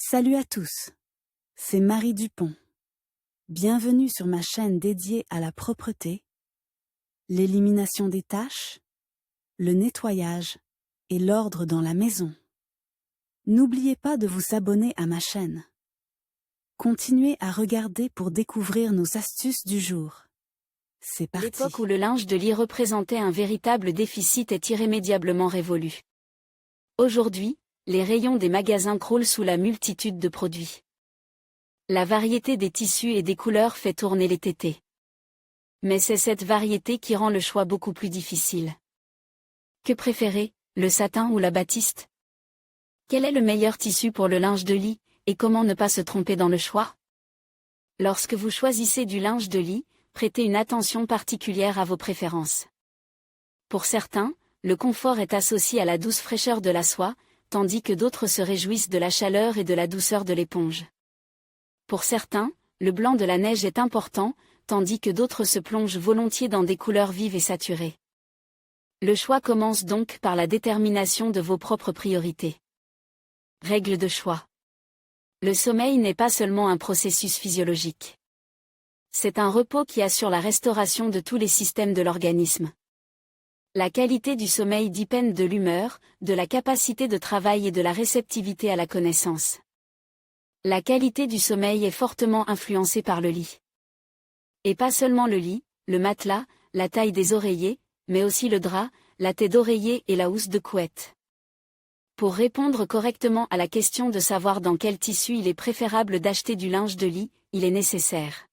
Salut à tous, c'est Marie Dupont. Bienvenue sur ma chaîne dédiée à la propreté, l'élimination des taches, le nettoyage et l'ordre dans la maison. N'oubliez pas de vous abonner à ma chaîne. Continuez à regarder pour découvrir nos astuces du jour. C'est parti. L'époque où le linge de lit représentait un véritable déficit est irrémédiablement révolue. Aujourd'hui, les rayons des magasins croulent sous la multitude de produits. La variété des tissus et des couleurs fait tourner les tétés. Mais c'est cette variété qui rend le choix beaucoup plus difficile. Que préférer, le satin ou la batiste? Quel est le meilleur tissu pour le linge de lit, et comment ne pas se tromper dans le choix? Lorsque vous choisissez du linge de lit, prêtez une attention particulière à vos préférences. Pour certains, le confort est associé à la douce fraîcheur de la soie, tandis que d'autres se réjouissent de la chaleur et de la douceur de l'éponge. Pour certains, le blanc de la neige est important, tandis que d'autres se plongent volontiers dans des couleurs vives et saturées. Le choix commence donc par la détermination de vos propres priorités. Règle de choix. Le sommeil n'est pas seulement un processus physiologique. C'est un repos qui assure la restauration de tous les systèmes de l'organisme. La qualité du sommeil dépend de l'humeur, de la capacité de travail et de la réceptivité à la connaissance. La qualité du sommeil est fortement influencée par le lit. Et pas seulement le lit, le matelas, la taille des oreillers, mais aussi le drap, la tête d'oreiller et la housse de couette. Pour répondre correctement à la question de savoir dans quel tissu il est préférable d'acheter du linge de lit, il est nécessaire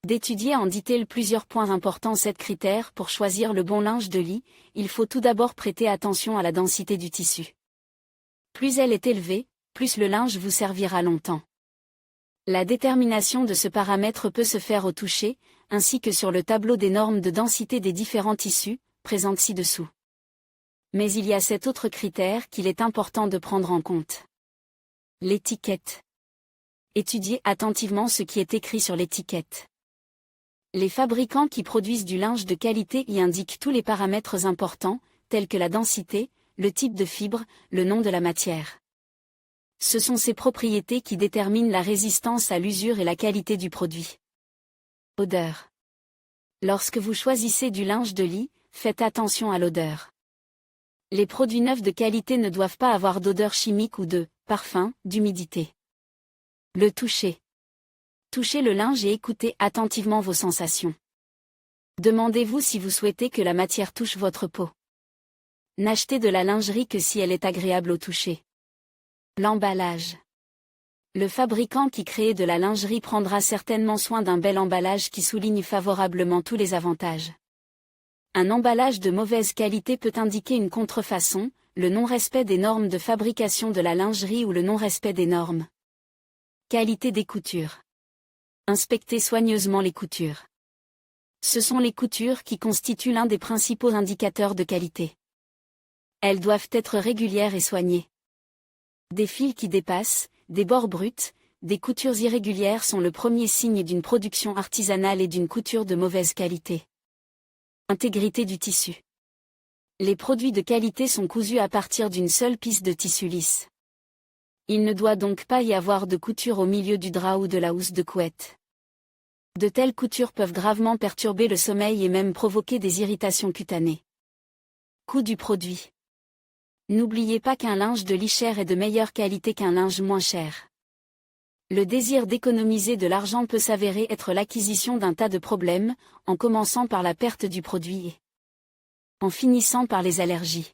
d'étudier en détail plusieurs points importants. 7 critères pour choisir le bon linge de lit. Il faut tout d'abord prêter attention à la densité du tissu. Plus elle est élevée, plus le linge vous servira longtemps. La détermination de ce paramètre peut se faire au toucher, ainsi que sur le tableau des normes de densité des différents tissus, présentes ci-dessous. Mais il y a 7 autres critères qu'il est important de prendre en compte. L'étiquette. Étudiez attentivement ce qui est écrit sur l'étiquette. Les fabricants qui produisent du linge de qualité y indiquent tous les paramètres importants, tels que la densité, le type de fibre, le nom de la matière. Ce sont ces propriétés qui déterminent la résistance à l'usure et la qualité du produit. Odeur. Lorsque vous choisissez du linge de lit, faites attention à l'odeur. Les produits neufs de qualité ne doivent pas avoir d'odeur chimique ou de parfum, d'humidité. Le toucher. Touchez le linge et écoutez attentivement vos sensations. Demandez-vous si vous souhaitez que la matière touche votre peau. N'achetez de la lingerie que si elle est agréable au toucher. L'emballage. Le fabricant qui crée de la lingerie prendra certainement soin d'un bel emballage qui souligne favorablement tous les avantages. Un emballage de mauvaise qualité peut indiquer une contrefaçon, le non-respect des normes de fabrication de la lingerie ou le non-respect des normes. Qualité des coutures. Inspectez soigneusement les coutures. Ce sont les coutures qui constituent l'un des principaux indicateurs de qualité. Elles doivent être régulières et soignées. Des fils qui dépassent, des bords bruts, des coutures irrégulières sont le premier signe d'une production artisanale et d'une couture de mauvaise qualité. Intégrité du tissu. Les produits de qualité sont cousus à partir d'une seule piste de tissu lisse. Il ne doit donc pas y avoir de couture au milieu du drap ou de la housse de couette. De telles coutures peuvent gravement perturber le sommeil et même provoquer des irritations cutanées. Coût du produit. N'oubliez pas qu'un linge de lit cher est de meilleure qualité qu'un linge moins cher. Le désir d'économiser de l'argent peut s'avérer être l'acquisition d'un tas de problèmes, en commençant par la perte du produit et en finissant par les allergies.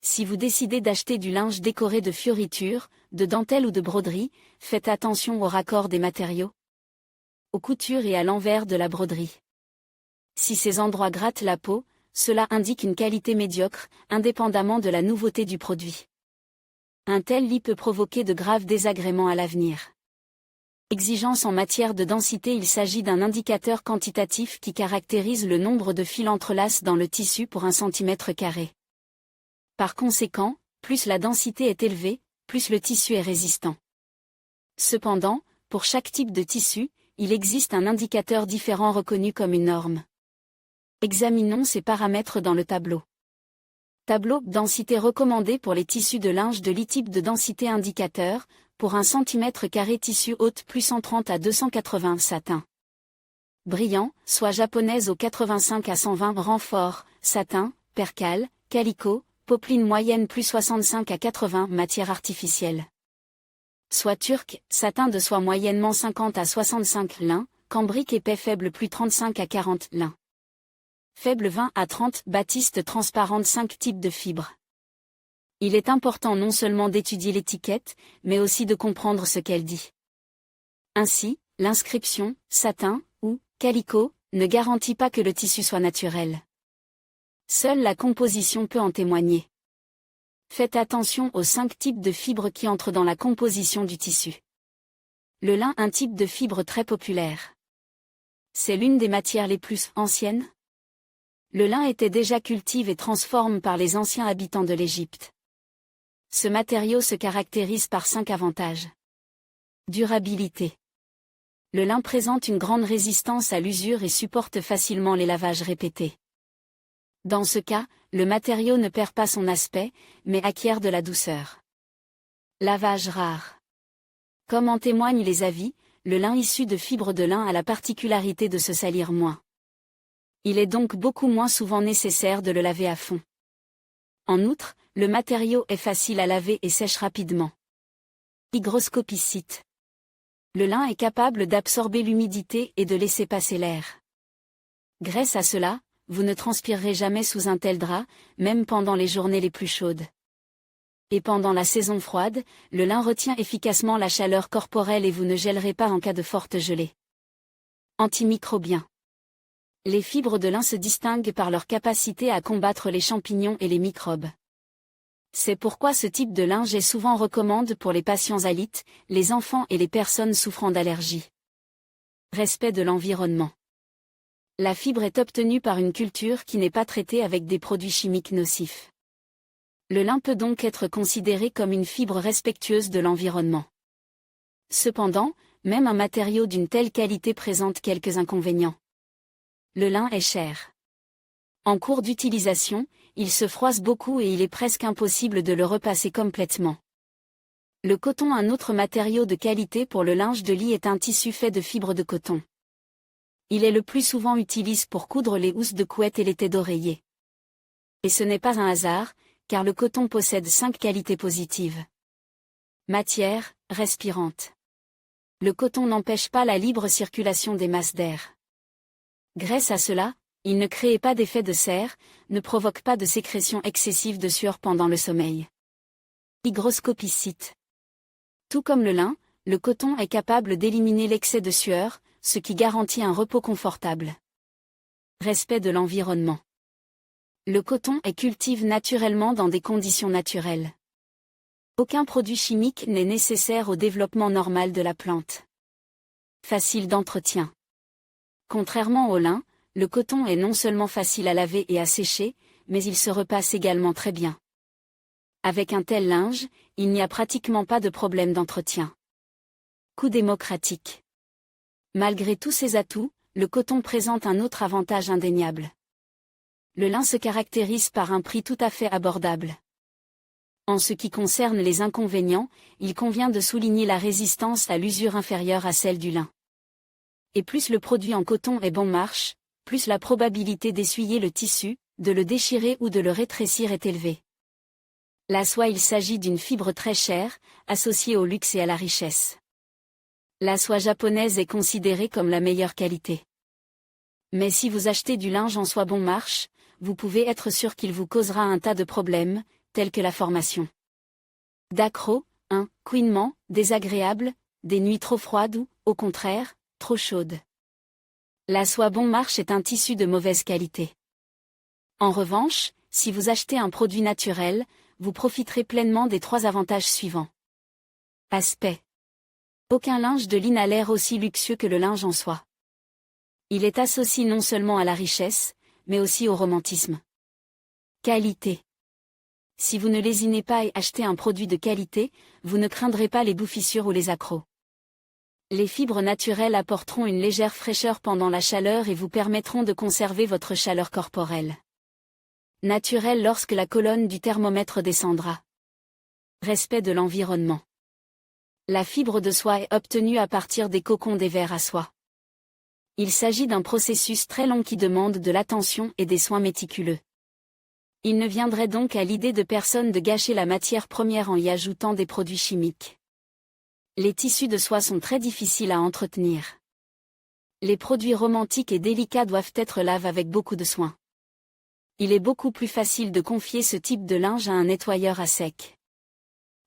Si vous décidez d'acheter du linge décoré de fioritures, de dentelles ou de broderies, faites attention au raccord des matériaux, aux coutures et à l'envers de la broderie. Si ces endroits grattent la peau, cela indique une qualité médiocre, indépendamment de la nouveauté du produit. Un tel lit peut provoquer de graves désagréments à l'avenir. Exigence en matière de densité. Il s'agit d'un indicateur quantitatif qui caractérise le nombre de fils entrelacs dans le tissu pour 1 cm². Par conséquent, plus la densité est élevée, plus le tissu est résistant. Cependant, pour chaque type de tissu, il existe un indicateur différent reconnu comme une norme. Examinons ces paramètres dans le tableau. Tableau densité recommandée pour les tissus de linge de lit. Type de densité indicateur, pour 1 cm² tissu haute plus 130 à 280 satin. Brillant, soie japonaise au 85 à 120 renfort, satin, percale, calicot, popeline moyenne plus 65 à 80 matière artificielle. Soie turque, satin de soie moyennement 50 à 65 lin, cambrique épais faible plus 35 à 40 lin. Faible 20 à 30 batiste transparente 5 types de fibres. Il est important non seulement d'étudier l'étiquette, mais aussi de comprendre ce qu'elle dit. Ainsi, l'inscription « satin » ou « calicot » ne garantit pas que le tissu soit naturel. Seule la composition peut en témoigner. Faites attention aux 5 types de fibres qui entrent dans la composition du tissu. Le lin, un type de fibre très populaire. C'est l'une des matières les plus anciennes. Le lin était déjà cultivé et transformé par les anciens habitants de l'Égypte. Ce matériau se caractérise par 5 avantages. Durabilité. Le lin présente une grande résistance à l'usure et supporte facilement les lavages répétés. Dans ce cas, le matériau ne perd pas son aspect, mais acquiert de la douceur. Lavage rare. Comme en témoignent les avis, le lin issu de fibres de lin a la particularité de se salir moins. Il est donc beaucoup moins souvent nécessaire de le laver à fond. En outre, le matériau est facile à laver et sèche rapidement. Hygroscopicité. Le lin est capable d'absorber l'humidité et de laisser passer l'air. Grâce à cela, vous ne transpirerez jamais sous un tel drap, même pendant les journées les plus chaudes. Et pendant la saison froide, le lin retient efficacement la chaleur corporelle et vous ne gèlerez pas en cas de forte gelée. Antimicrobien. Les fibres de lin se distinguent par leur capacité à combattre les champignons et les microbes. C'est pourquoi ce type de linge est souvent recommandé pour les patients alites, les enfants et les personnes souffrant d'allergies. Respect de l'environnement. La fibre est obtenue par une culture qui n'est pas traitée avec des produits chimiques nocifs. Le lin peut donc être considéré comme une fibre respectueuse de l'environnement. Cependant, même un matériau d'une telle qualité présente quelques inconvénients. Le lin est cher. En cours d'utilisation, il se froisse beaucoup et il est presque impossible de le repasser complètement. Le coton, un autre matériau de qualité pour le linge de lit, est un tissu fait de fibres de coton. Il est le plus souvent utilisé pour coudre les housses de couette et les têtes d'oreiller. Et ce n'est pas un hasard, car le coton possède 5 qualités positives. Matière, respirante. Le coton n'empêche pas la libre circulation des masses d'air. Grâce à cela, il ne crée pas d'effet de serre, ne provoque pas de sécrétion excessive de sueur pendant le sommeil. Hygroscopicité. Tout comme le lin, le coton est capable d'éliminer l'excès de sueur, ce qui garantit un repos confortable. Respect de l'environnement. Le coton est cultivé naturellement dans des conditions naturelles. Aucun produit chimique n'est nécessaire au développement normal de la plante. Facile d'entretien. Contrairement au lin, le coton est non seulement facile à laver et à sécher, mais il se repasse également très bien. Avec un tel linge, il n'y a pratiquement pas de problème d'entretien. Coût démocratique. Malgré tous ses atouts, le coton présente un autre avantage indéniable. Le lin se caractérise par un prix tout à fait abordable. En ce qui concerne les inconvénients, il convient de souligner la résistance à l'usure inférieure à celle du lin. Et plus le produit en coton est bon marche, plus la probabilité d'essuyer le tissu, de le déchirer ou de le rétrécir est élevée. La soie, il s'agit d'une fibre très chère, associée au luxe et à la richesse. La soie japonaise est considérée comme la meilleure qualité. Mais si vous achetez du linge en soie bon marche, vous pouvez être sûr qu'il vous causera un tas de problèmes, tels que la formation d'accro, un couinement, désagréable, des nuits trop froides ou, au contraire, trop chaudes. La soie bon marche est un tissu de mauvaise qualité. En revanche, si vous achetez un produit naturel, vous profiterez pleinement des 3 avantages suivants. Aspect. Aucun linge de lin n'a l'air aussi luxueux que le linge en soie. Il est associé non seulement à la richesse, mais aussi au romantisme. Qualité. Si vous ne lésinez pas et achetez un produit de qualité, vous ne craindrez pas les bouffissures ou les accros. Les fibres naturelles apporteront une légère fraîcheur pendant la chaleur et vous permettront de conserver votre chaleur corporelle. Naturel lorsque la colonne du thermomètre descendra. Respect de l'environnement. La fibre de soie est obtenue à partir des cocons des vers à soie. Il s'agit d'un processus très long qui demande de l'attention et des soins méticuleux. Il ne viendrait donc à l'idée de personne de gâcher la matière première en y ajoutant des produits chimiques. Les tissus de soie sont très difficiles à entretenir. Les produits romantiques et délicats doivent être lavés avec beaucoup de soin. Il est beaucoup plus facile de confier ce type de linge à un nettoyeur à sec.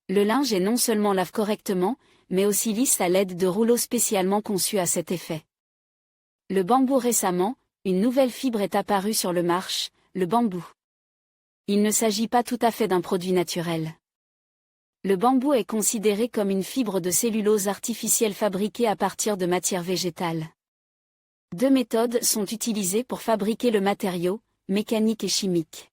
Le linge est non seulement lave correctement, mais aussi lisse à l'aide de rouleaux spécialement conçus à cet effet. Le bambou récemment, une nouvelle fibre est apparue sur le marché, le bambou. Il ne s'agit pas tout à fait d'un produit naturel. Le bambou est considéré comme une fibre de cellulose artificielle fabriquée à partir de matières végétales. Deux méthodes sont utilisées pour fabriquer le matériau, mécanique et chimique.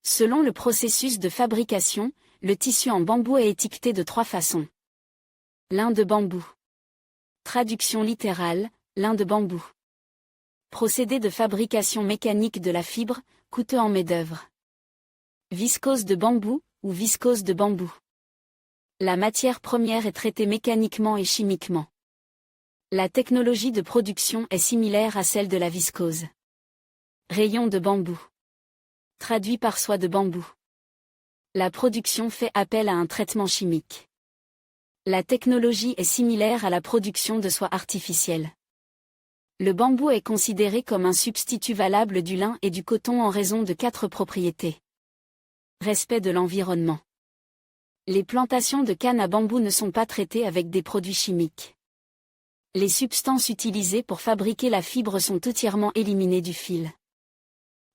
Selon le processus de fabrication, le tissu en bambou est étiqueté de 3 façons. Lin de bambou. Traduction littérale, lin de bambou. Procédé de fabrication mécanique de la fibre, coûteux en main-d'œuvre. Viscose de bambou, ou viscose de bambou. La matière première est traitée mécaniquement et chimiquement. La technologie de production est similaire à celle de la viscose. Rayon de bambou. Traduit par soie de bambou. La production fait appel à un traitement chimique. La technologie est similaire à la production de soie artificielle. Le bambou est considéré comme un substitut valable du lin et du coton en raison de 4 propriétés. Respect de l'environnement. Les plantations de canne à bambou ne sont pas traitées avec des produits chimiques. Les substances utilisées pour fabriquer la fibre sont entièrement éliminées du fil.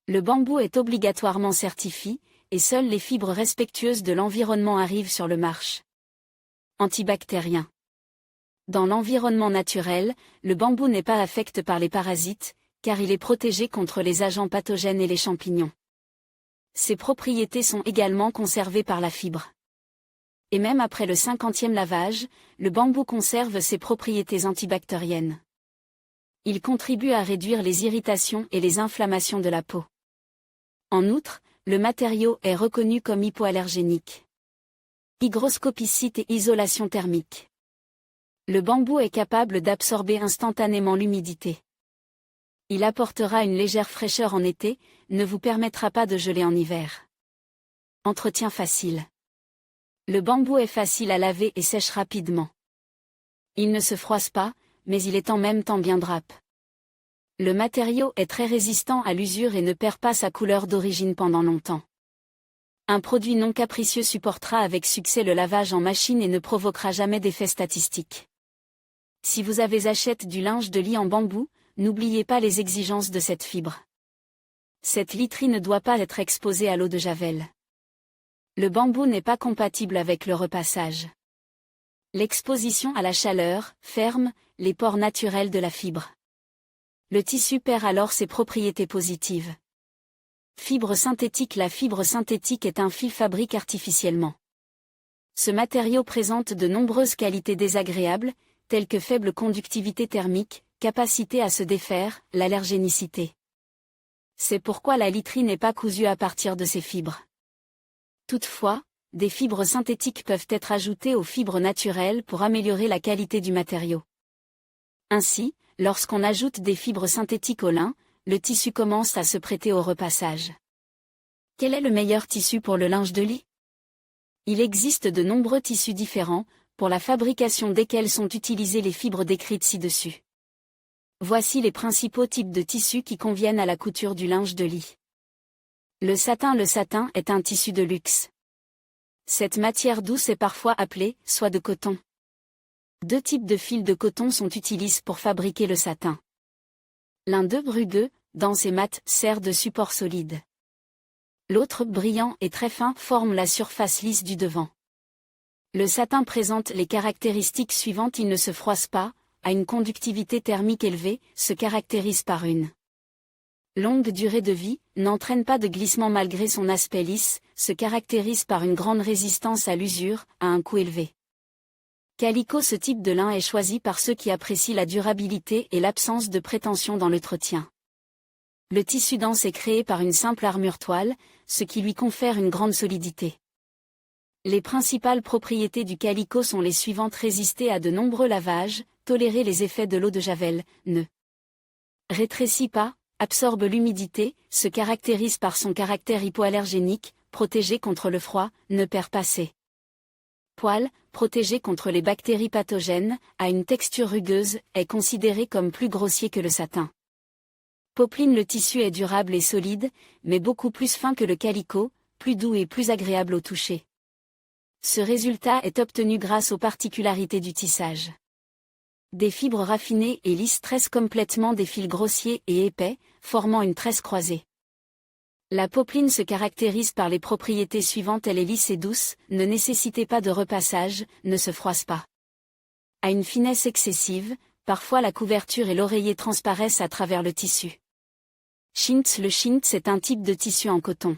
Le bambou est obligatoirement certifié, et seules les fibres respectueuses de l'environnement arrivent sur le marché. Antibactérien. Dans l'environnement naturel, le bambou n'est pas affecté par les parasites, car il est protégé contre les agents pathogènes et les champignons. Ses propriétés sont également conservées par la fibre. Et même après le 50e lavage, le bambou conserve ses propriétés antibactériennes. Il contribue à réduire les irritations et les inflammations de la peau. En outre, le matériau est reconnu comme hypoallergénique. Hygroscopicité et isolation thermique. Le bambou est capable d'absorber instantanément l'humidité. Il apportera une légère fraîcheur en été, ne vous permettra pas de geler en hiver. Entretien facile. Le bambou est facile à laver et sèche rapidement. Il ne se froisse pas, mais il est en même temps bien drape. Le matériau est très résistant à l'usure et ne perd pas sa couleur d'origine pendant longtemps. Un produit non capricieux supportera avec succès le lavage en machine et ne provoquera jamais d'effet statistique. Si vous avez acheté du linge de lit en bambou, n'oubliez pas les exigences de cette fibre. Cette literie ne doit pas être exposée à l'eau de javel. Le bambou n'est pas compatible avec le repassage. L'exposition à la chaleur ferme les pores naturels de la fibre. Le tissu perd alors ses propriétés positives. Fibre synthétique. La fibre synthétique est un fil fabriqué artificiellement. Ce matériau présente de nombreuses qualités désagréables, telles que faible conductivité thermique, capacité à se défaire, l'allergénicité. C'est pourquoi la literie n'est pas cousue à partir de ces fibres. Toutefois, des fibres synthétiques peuvent être ajoutées aux fibres naturelles pour améliorer la qualité du matériau. Ainsi, lorsqu'on ajoute des fibres synthétiques au lin, le tissu commence à se prêter au repassage. Quel est le meilleur tissu pour le linge de lit? Il existe de nombreux tissus différents, pour la fabrication desquels sont utilisées les fibres décrites ci-dessus. Voici les principaux types de tissus qui conviennent à la couture du linge de lit. Le satin est un tissu de luxe. Cette matière douce est parfois appelée soie de coton. 2 types de fils de coton sont utilisés pour fabriquer le satin. L'un d'eux rugueux, dense et mat, sert de support solide. L'autre, brillant et très fin, forme la surface lisse du devant. Le satin présente les caractéristiques suivantes. Il ne se froisse pas, a une conductivité thermique élevée, se caractérise par une longue durée de vie, n'entraîne pas de glissement malgré son aspect lisse, se caractérise par une grande résistance à l'usure, a un coût élevé. Calico. Ce type de lin est choisi par ceux qui apprécient la durabilité et l'absence de prétention dans l'entretien. Le tissu dense est créé par une simple armure toile, ce qui lui confère une grande solidité. Les principales propriétés du calicot sont les suivantes: résister à de nombreux lavages, tolérer les effets de l'eau de javel, ne rétrécit pas, absorbe l'humidité, se caractérise par son caractère hypoallergénique, protégé contre le froid, ne perd pas ses poils, protégé contre les bactéries pathogènes, a une texture rugueuse, est considéré comme plus grossier que le satin. Popeline. Le tissu est durable et solide, mais beaucoup plus fin que le calicot, plus doux et plus agréable au toucher. Ce résultat est obtenu grâce aux particularités du tissage. Des fibres raffinées et lisses tressent complètement des fils grossiers et épais, formant une tresse croisée. La popeline se caractérise par les propriétés suivantes: elle est lisse et douce, ne nécessite pas de repassage, ne se froisse pas. A une finesse excessive, parfois la couverture et l'oreiller transparaissent à travers le tissu. Chintz. Le chintz est un type de tissu en coton.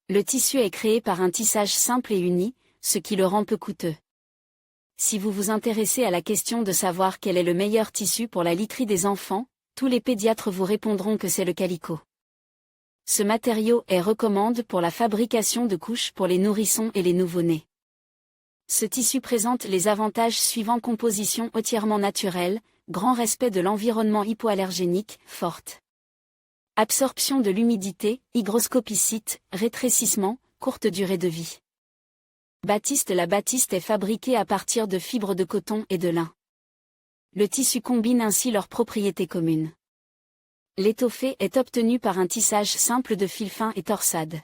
Le tissu est créé par un tissage simple et uni, ce qui le rend peu coûteux. Si vous vous intéressez à la question de savoir quel est le meilleur tissu pour la literie des enfants, tous les pédiatres vous répondront que c'est le calicot. Ce matériau est recommandé pour la fabrication de couches pour les nourrissons et les nouveau-nés. Ce tissu présente les avantages suivants: composition entièrement naturelle, grand respect de l'environnement hypoallergénique, forte absorption de l'humidité, hygroscopicité, rétrécissement, courte durée de vie. Batiste. La batiste est fabriquée à partir de fibres de coton et de lin. Le tissu combine ainsi leurs propriétés communes. L'étoffé est obtenu par un tissage simple de fil fin et torsade.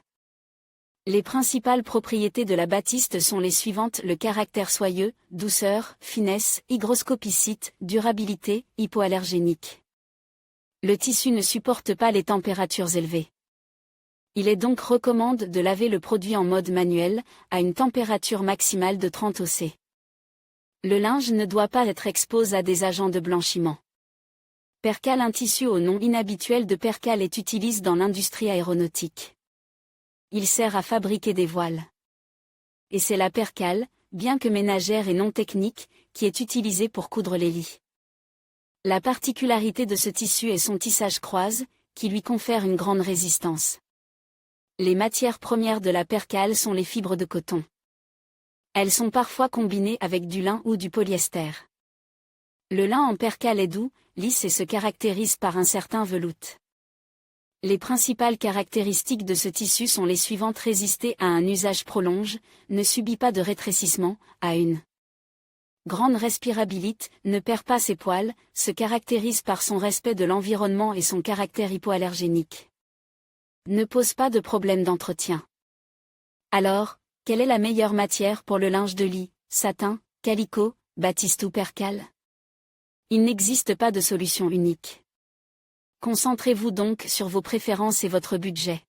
Les principales propriétés de la batiste sont les suivantes: le caractère soyeux, douceur, finesse, hygroscopicité, durabilité, hypoallergénique. Le tissu ne supporte pas les températures élevées. Il est donc recommandé de laver le produit en mode manuel, à une température maximale de 30 °C. Le linge ne doit pas être exposé à des agents de blanchiment. Percale. Un tissu au nom inhabituel de percale est utilisé dans l'industrie aéronautique. Il sert à fabriquer des voiles. Et c'est la percale, bien que ménagère et non technique, qui est utilisée pour coudre les lits. La particularité de ce tissu est son tissage croise, qui lui confère une grande résistance. Les matières premières de la percale sont les fibres de coton. Elles sont parfois combinées avec du lin ou du polyester. Le lin en percale est doux, lisse et se caractérise par un certain veloute. Les principales caractéristiques de ce tissu sont les suivantes: résister à un usage prolongé, ne subit pas de rétrécissement, a une grande respirabilité, ne perd pas ses poils, se caractérise par son respect de l'environnement et son caractère hypoallergénique. Ne pose pas de problème d'entretien. Alors, quelle est la meilleure matière pour le linge de lit: satin, calicot, batiste ou percale? Il n'existe pas de solution unique. Concentrez-vous donc sur vos préférences et votre budget.